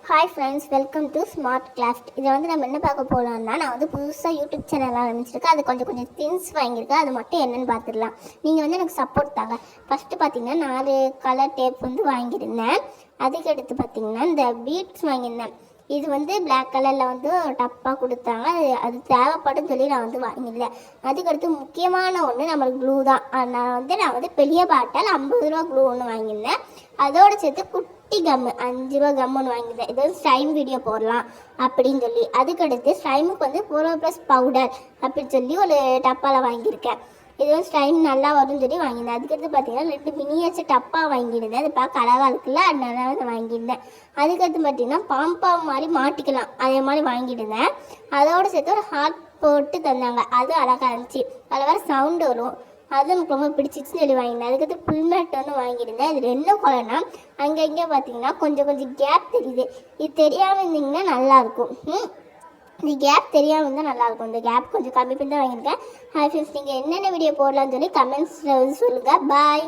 Hi friends, welcome to smart craft. இதை நம்ம என்ன பார்க்க போகலான்னா, நான் புதுசாக யூடியூப் சேனல் ஆரம்பிச்சிருக்கேன். அது கொஞ்சம் திங்ஸ் வாங்கியிருக்கேன். அது மட்டும் என்னென்னு பார்த்துடலாம். நீங்கள் எனக்கு சப்போர்ட் தாங்க. ஃபஸ்ட்டு பார்த்தீங்கன்னா 4 கலர் டேப் வாங்கியிருந்தேன். அதுக்கடுத்து பார்த்தீங்கன்னா இந்த பீட்ஸ் வாங்கியிருந்தேன். இது பிளாக் கலரில் டப்பாக கொடுத்தாங்க. அது தேவைப்படும் சொல்லி நான் வாங்கியிருந்தேன். அதுக்கடுத்து முக்கியமான ஒன்று நம்மளுக்கு க்ளூ தான். நான் பெரிய பாட்டில் 50 ரூபா க்ளூ ஒன்று வாங்கியிருந்தேன். அதோடு சேர்த்து குட்டி கம்மு 5 ரூபா கம் ஒன்று வாங்கியிருந்தேன். இது ஸ்லைம் வீடியோ போடலாம் அப்படின்னு சொல்லி. அதுக்கடுத்து ஸ்லைமுக்கு ++ பவுடர் அப்படின்னு சொல்லி ஒரு டப்பாவில் வாங்கியிருக்கேன். இது ஸ்லைம் நல்லா வரும்னு சொல்லி வாங்கியிருந்தேன். அதுக்கடுத்து பார்த்தீங்கன்னா 2 மினியேச்சர் டப்பா வாங்கியிருந்தேன். அது பார்க்க அழகாக இருக்குல்ல, அதனால வாங்கியிருந்தேன். அதுக்கடுத்து பார்த்தீங்கன்னா பாம்பாம் மாதிரி மாட்டிக்கலாம், அதே மாதிரி வாங்கியிருந்தேன். அதோடு சேர்த்து ஒரு ஹார்ட் போட்டு தந்தாங்க. அது அழகாக இருந்துச்சு. அதில் வேறு சவுண்டு வரும். அது எனக்கு ரொம்ப பிடிச்சிச்சுன்னு சொல்லி வாங்கியிருந்தேன். அதுக்கடுத்து புல்மேட் ஒன்று வாங்கியிருந்தேன். இது என்ன குறைனா அங்கே இங்கே பார்த்தீங்கன்னா கொஞ்சம் கேப் தெரியுது. இது தெரியாமல் இருந்தீங்கன்னா நல்லாயிருக்கும். இந்த கேப் தெரியாமல் இருந்தால் நல்லாயிருக்கும். இந்த கேப் கொஞ்சம் கம்மி பண்ணி தான் வாங்கியிருக்கேன். ஹாய் ஃப்ரெண்ட்ஸ், நீங்கள் என்னென்ன வீடியோ போடலான்னு சொல்லி கமெண்ட்ஸில் சொல்லுங்கள். பாய்.